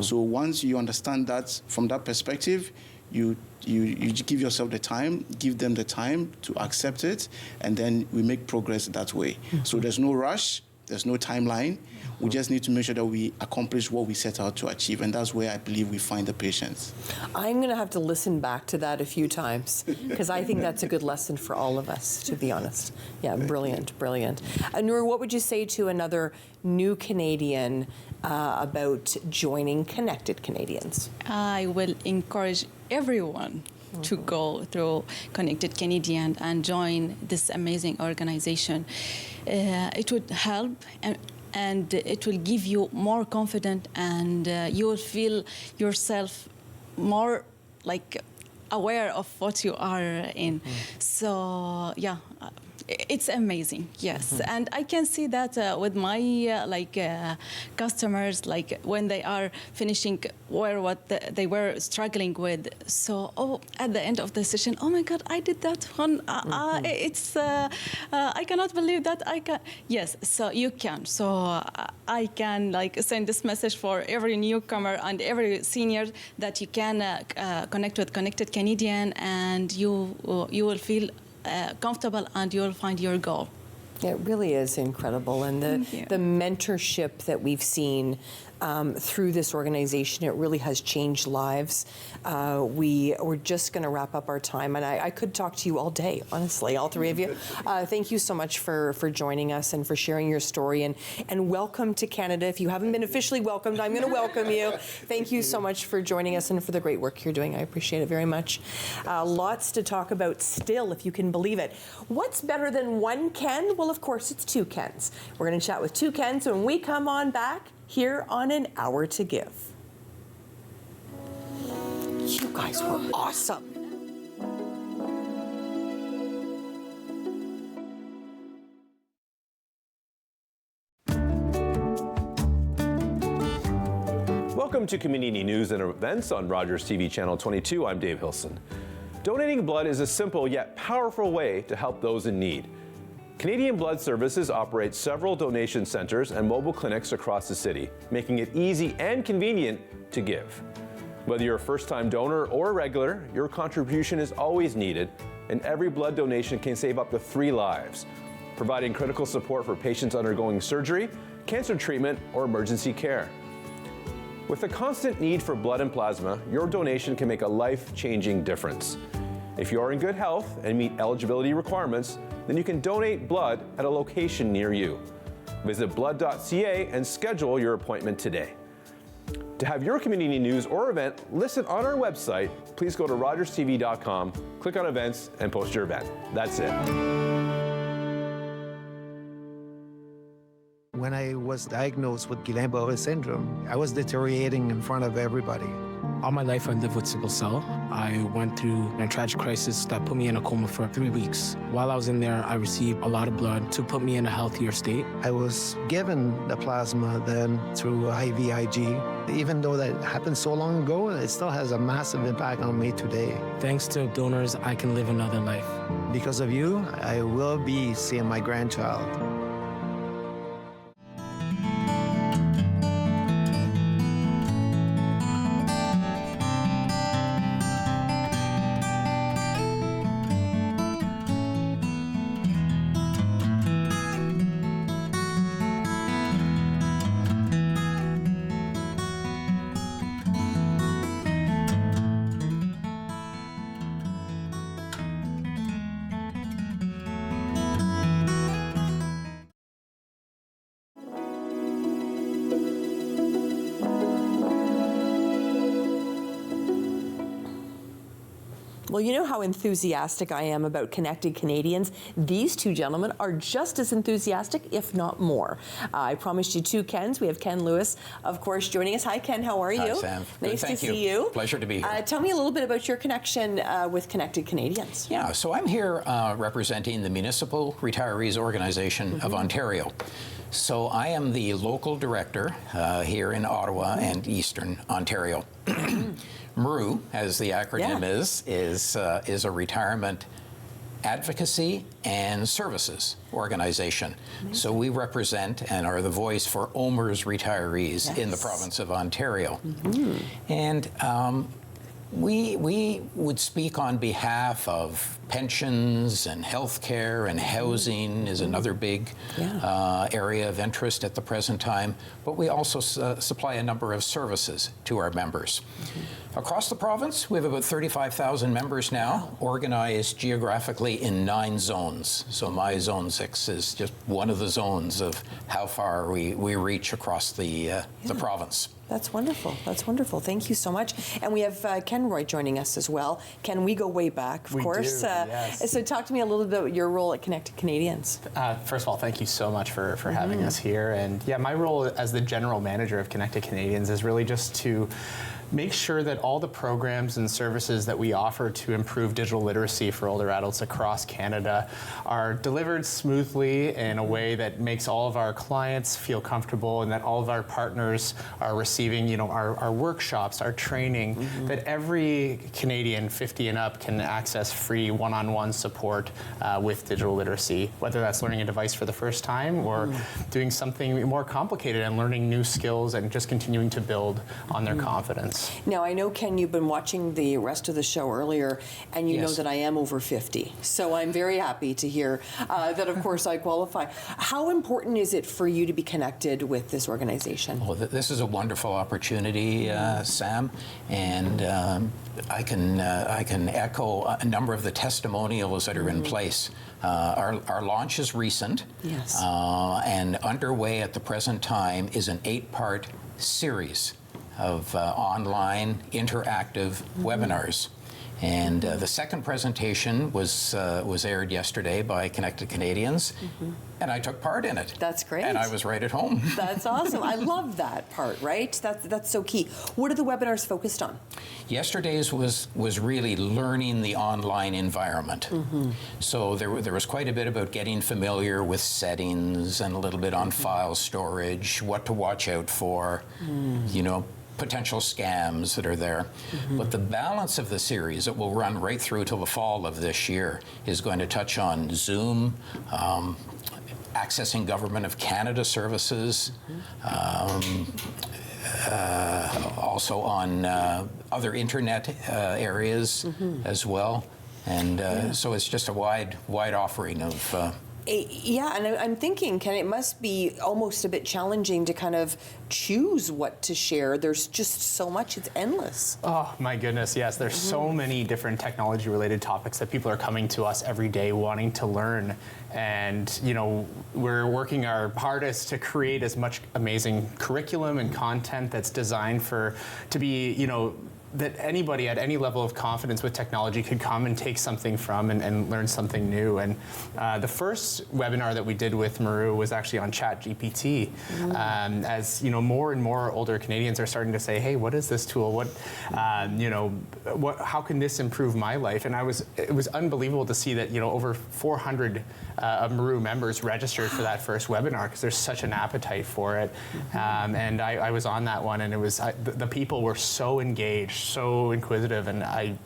So once you understand that from that perspective, you give yourself the time, give them the time to accept it, and then we make progress that way. So there's no rush, there's no timeline. We just need to make sure that we accomplish what we set out to achieve, and that's where I believe we find the patience. I'm going to have to listen back to that a few times, because I think that's a good lesson for all of us, to be honest. Yeah, brilliant, brilliant. Noor, what would you say to another new Canadian about joining Connected Canadians? I will encourage everyone to go through Connected Canadian and join this amazing organization. It would help and it will give you more confidence, and you will feel yourself more aware of what you are in. So yeah, it's amazing, yes. And I can see that with my customers, when they are finishing what they were struggling with. So at the end of the session, oh my God, I did that one. It's I cannot believe that I can. Yes, so you can. So I can send this message for every newcomer and every senior that you can connect with Connected Canadian, and you will feel comfortable and you'll find your goal. It really is incredible, and the mentorship that we've seen through this organization, it really has changed lives. We're just going to wrap up our time, and I could talk to you all day, honestly, all three of you. Thank you so much for joining us and for sharing your story, and welcome to Canada. If you haven't been officially welcomed, I'm going to welcome you. Thank you so much for joining us and for the great work you're doing. I appreciate it very much. Lots to talk about still, if you can believe it. What's better than one Ken? Well, of course, it's two Kens. We're going to chat with two Kens when we come on back here on An Hour to Give. You guys were awesome. Welcome to Community News and Events on Rogers TV Channel 22. I'm Dave Hilson. Donating blood is a simple yet powerful way to help those in need. Canadian Blood Services operates several donation centers and mobile clinics across the city, making it easy and convenient to give. Whether you're a first-time donor or a regular, your contribution is always needed, and every blood donation can save up to 3 lives, providing critical support for patients undergoing surgery, cancer treatment, or emergency care. With a constant need for blood and plasma, your donation can make a life-changing difference. If you are in good health and meet eligibility requirements, then you can donate blood at a location near you. Visit blood.ca and schedule your appointment today. To have your community news or event listed on our website, please go to rogerstv.com, click on events, and post your event. That's it. When I was diagnosed with Guillain-Barré syndrome, I was deteriorating in front of everybody. All my life I lived with sickle cell. I went through a tragic crisis that put me in a coma for 3 weeks. While I was in there, I received a lot of blood to put me in a healthier state. I was given the plasma then through IVIG. Even though that happened so long ago, it still has a massive impact on me today. Thanks to donors, I can live another life. Because of you, I will be seeing my grandchild. Well, you know how enthusiastic I am about Connected Canadians. These two gentlemen are just as enthusiastic, if not more. I promised you two Kens. We have Ken Lewis, of course, joining us. Hi, Ken. How are you? Hi, Sam. Nice Good, to see you. Pleasure to be here. Tell me a little bit about your connection with Connected Canadians. Yeah, so I'm here representing the Municipal Retirees Organization of Ontario. So I am the local director here in Ottawa and Eastern Ontario. MRU, as the acronym is a retirement advocacy and services organization. Amazing. So we represent and are the voice for OMERS retirees in the province of Ontario. And we would speak on behalf of pensions and healthcare, and housing is another big area of interest at the present time, but we also supply a number of services to our members. Across the province, we have about 35,000 members now, organized geographically in 9 zones. So my Zone 6 is just one of the zones of how far we reach across the province. That's wonderful. That's wonderful. Thank you so much. And we have Ken Roy joining us as well. Ken, we go way back, of course. Yes. So talk to me a little bit about your role at Connected Canadians. First of all, thank you so much for having us here. And yeah, my role as the general manager of Connected Canadians is really just to make sure that all the programs and services that we offer to improve digital literacy for older adults across Canada are delivered smoothly in a way that makes all of our clients feel comfortable, and that all of our partners are receiving, our workshops, our training, that every Canadian 50 and up can access free one-on-one support with digital literacy, whether that's learning a device for the first time or doing something more complicated and learning new skills and just continuing to build on their confidence. Now, I know, Ken, you've been watching the rest of the show earlier, and you know that I am over 50. So I'm very happy to hear that, of course, I qualify. How important is it for you to be connected with this organization? Well, this is a wonderful opportunity, Sam, and I can echo a number of the testimonials that are in place. Our launch is recent, and underway at the present time is an 8-part series of online interactive webinars. And the second presentation was aired yesterday by Connected Canadians, and I took part in it. That's great. And I was right at home. That's awesome. I love that part, right? That's so key. What are the webinars focused on? Yesterday's was really learning the online environment. So there was quite a bit about getting familiar with settings and a little bit on file storage, what to watch out for, potential scams that are there. But the balance of the series that will run right through till the fall of this year is going to touch on Zoom, accessing Government of Canada services, also on other internet areas as well. And so it's just a wide offering of Yeah, and I'm thinking, it must be almost a bit challenging to kind of choose what to share. There's just so much, it's endless. Oh my goodness, yes. There's so many different technology-related topics that people are coming to us every day wanting to learn. And, you know, we're working our hardest to create as much amazing curriculum and content that's designed to be, you know, that anybody at any level of confidence with technology could come and take something from and learn something new. And the first webinar that we did with Maru was actually on ChatGPT. As you know, more and more older Canadians are starting to say, "Hey, what is this tool? How can this improve my life?" And it was unbelievable to see that, you know, over 400 of Maru members registered for that first webinar because there's such an appetite for it. And I was on that one, and it was the people were so engaged, so inquisitive, and I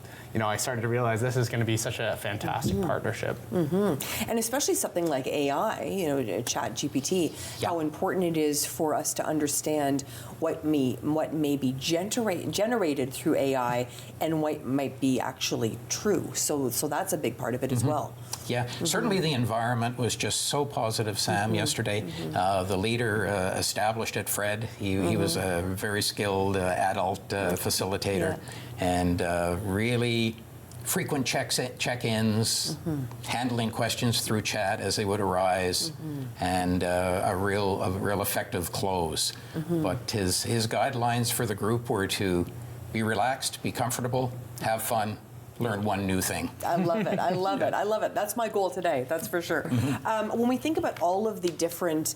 started to realize this is going to be such a fantastic partnership. And especially something like AI, you know, ChatGPT, how important it is for us to understand what may be generated through AI and what might be actually true. So that's a big part of it as well. Yeah, certainly the environment was just so positive, Sam, yesterday. The leader established it, Fred. He was a very skilled adult facilitator, and really frequent check-ins, handling questions through chat as they would arise, and a real effective close. But his guidelines for the group were to be relaxed, be comfortable, have fun, learn one new thing. I love it. I love it. I love it. That's my goal today. That's for sure. When we think about all of the different,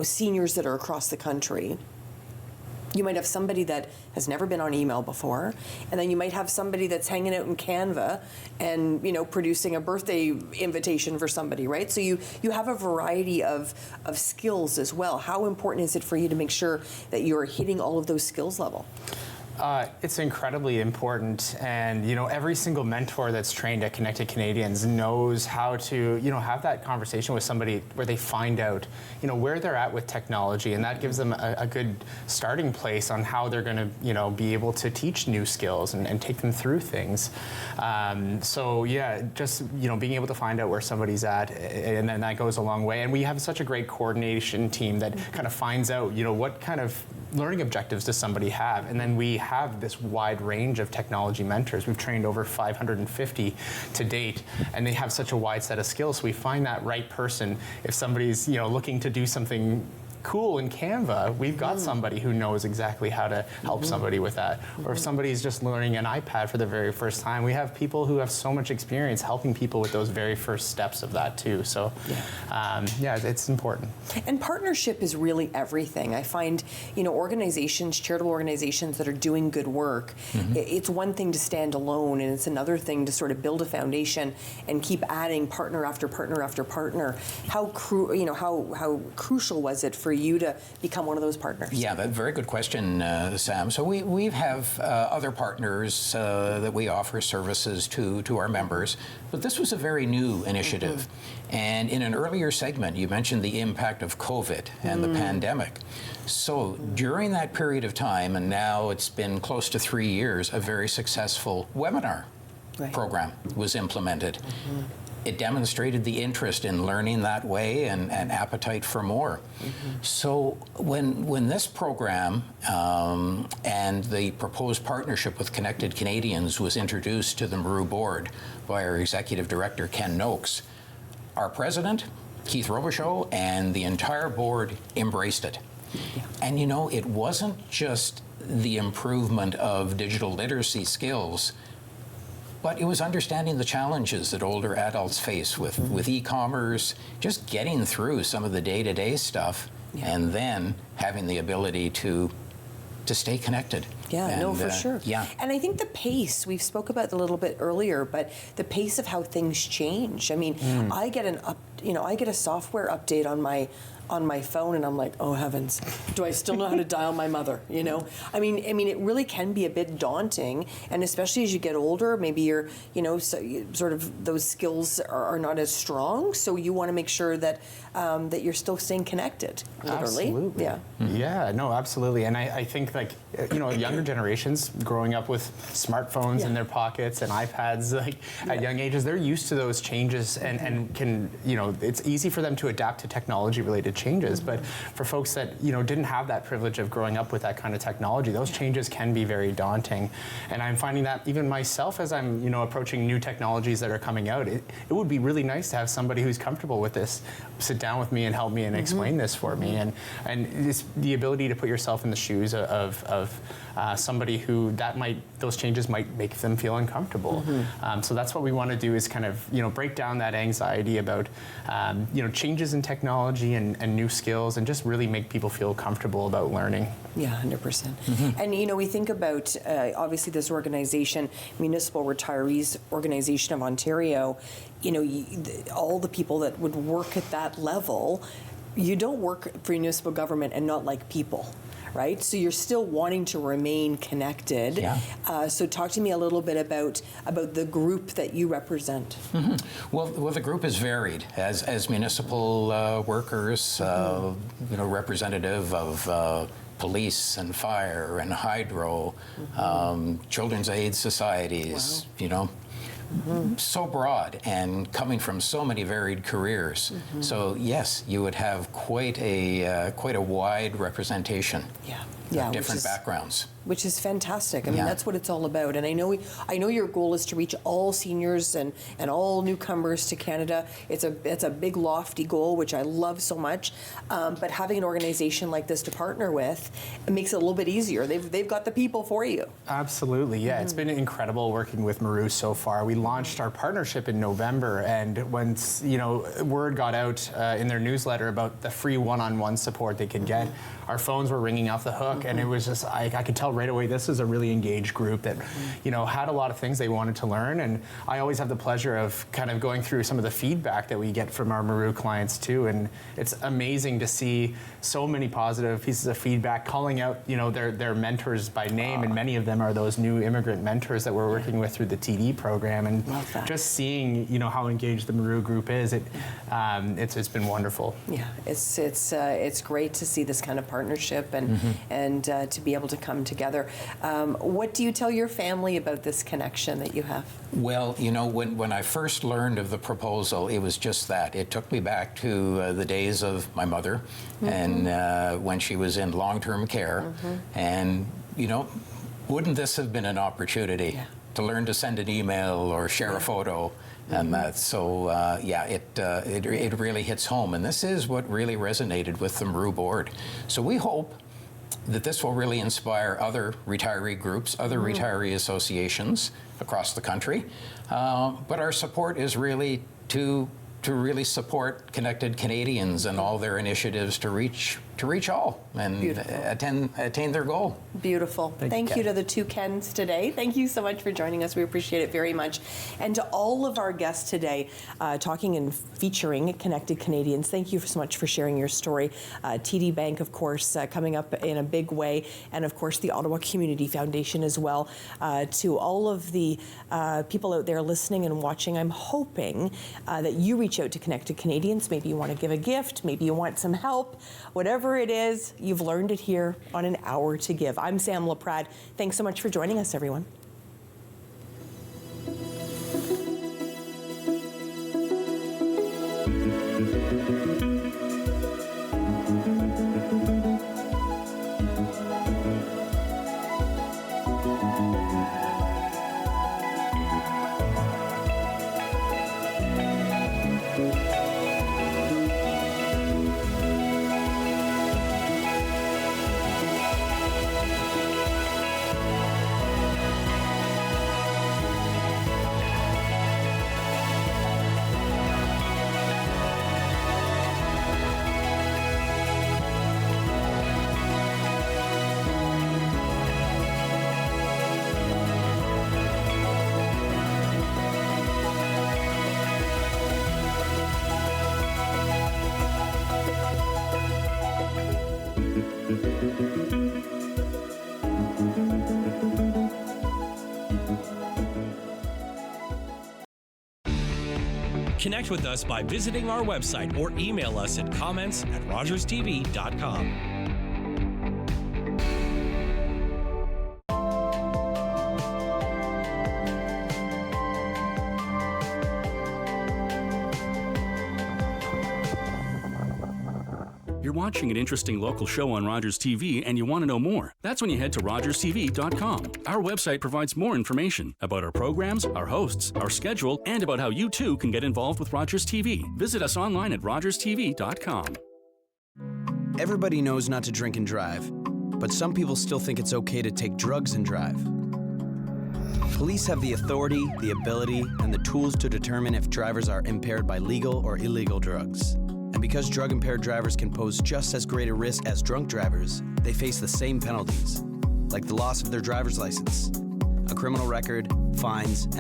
seniors that are across the country, you might have somebody that has never been on email before, and then you might have somebody that's hanging out in Canva and, you know, producing a birthday invitation for somebody, right? So you have a variety of skills as well. How important is it for you to make sure that you're hitting all of those skills level? It's incredibly important, and you know, every single mentor that's trained at Connected Canadians knows how to, you know, have that conversation with somebody where they find out, you know, where they're at with technology, and that gives them a good starting place on how they're going to, you know, be able to teach new skills and take them through things. So yeah, just, you know, being able to find out where somebody's at, and then that goes a long way. And we have such a great coordination team that kind of finds out, you know, what kind of learning objectives does somebody have, and then we have this wide range of technology mentors. We've trained over 550 to date, and they have such a wide set of skills. So we find that right person. If somebody's, you know, looking to do something cool in Canva, we've got somebody who knows exactly how to help somebody with that. Or if somebody's just learning an iPad for the very first time, we have people who have so much experience helping people with those very first steps of that too. So yeah, it's important. And partnership is really everything. I find, you know, organizations, charitable organizations that are doing good work, it's one thing to stand alone, and it's another thing to sort of build a foundation and keep adding partner after partner after partner. How crucial was it for you to become one of those partners? Yeah, that's a very good question, Sam. So we have other partners that we offer services to our members, but this was a very new initiative. And in an earlier segment, you mentioned the impact of COVID and the pandemic. So during that period of time, and now it's been close to 3 years, a very successful webinar program was implemented. It demonstrated the interest in learning that way and appetite for more. So when this program and the proposed partnership with Connected Canadians was introduced to the Maru board by our executive director, Ken Noakes, our president, Keith Robichaud, and the entire board embraced it. And you know, it wasn't just the improvement of digital literacy skills, but it was understanding the challenges that older adults face with e-commerce, just getting through some of the day-to-day stuff, and then having the ability to stay connected. Yeah, no, for sure. Yeah. And I think the pace, we've spoke about it a little bit earlier, but the pace of how things change. I mean, I get a software update on on my phone and I'm like, oh heavens, do I still know how to dial my mother? You know, I mean, it really can be a bit daunting, and especially as you get older, maybe you're, sort of those skills are not as strong. So you want to make sure that that you're still staying connected. Literally. Absolutely. Yeah. Yeah. No. Absolutely. And I think younger generations growing up with smartphones in their pockets and iPads at young ages, they're used to those changes and can it's easy for them to adapt to technology-related changes. But for folks that didn't have that privilege of growing up with that kind of technology, those changes can be very daunting. And I'm finding that even myself, as I'm approaching new technologies that are coming out, it would be really nice to have somebody who's comfortable with this sit down with me and help me and explain this for me. And it's the ability to put yourself in the shoes of somebody who those changes might make them feel uncomfortable. So that's what we want to do, is kind of break down that anxiety about changes in technology and new skills, and just really make people feel comfortable about learning. Yeah, 100%. And we think about obviously this organization, Municipal Retirees Organization of Ontario. All the people that would work at that level, you don't work for municipal government and not like people. Right? So you're still wanting to remain connected. Yeah. So talk to me a little bit about the group that you represent. Well, the group is varied. As municipal workers, representative of police and fire and hydro, children's aid societies, so broad and coming from so many varied careers. So yes, you would have quite a wide representation. Of different backgrounds. Which is fantastic. I mean, that's what it's all about. And I know your goal is to reach all seniors and all newcomers to Canada. It's a big, lofty goal, which I love so much. But having an organization like this to partner with, it makes it a little bit easier. They've got the people for you. Absolutely, yeah. It's been incredible working with Maru so far. We launched our partnership in November, and once word got out in their newsletter about the free one-on-one support they could get, our phones were ringing off the hook, and it was just I could tell right away this is a really engaged group that had a lot of things they wanted to learn. And I always have the pleasure of kind of going through some of the feedback that we get from our Maru clients too, and it's amazing to see so many positive pieces of feedback, calling out their mentors by name, and many of them are those new immigrant mentors that we're working with through the TD program, and just seeing how engaged the Maru group is, it's been wonderful. Yeah, it's great to see this kind of partnership and to be able to come together. What do you tell your family about this connection that you have? Well, when I first learned of the proposal, it was just that. It took me back to the days of my mother, and when she was in long-term care, and wouldn't this have been an opportunity to learn to send an email or share a photo? And it really hits home, and this is what really resonated with the Maru board. So we hope that this will really inspire other retiree groups, other retiree associations across the country. But our support is really to really support Connected Canadians and all their initiatives to reach all and attain their goal. Beautiful. Thank you to the two Kens today. Thank you so much for joining us. We appreciate it very much. And to all of our guests today, talking and featuring Connected Canadians, thank you so much for sharing your story. TD Bank, of course, coming up in a big way, and of course the Ottawa Community Foundation as well. To all of the people out there listening and watching, I'm hoping that you reach out to Connected Canadians. Maybe you want to give a gift, maybe you want some help, whatever it is, you've learned it here on An Hour to Give. I'm Sam Laprade. Thanks so much for joining us, everyone. Connect with us by visiting our website or email us at comments@rogerstv.com. You're watching an interesting local show on Rogers TV and you want to know more. That's when you head to rogerstv.com. Our website provides more information about our programs, our hosts, our schedule, and about how you too can get involved with Rogers TV. Visit us online at rogerstv.com. Everybody knows not to drink and drive, but some people still think it's okay to take drugs and drive. Police have the authority, the ability, and the tools to determine if drivers are impaired by legal or illegal drugs. And because drug-impaired drivers can pose just as great a risk as drunk drivers, they face the same penalties, like the loss of their driver's license, a criminal record, fines, and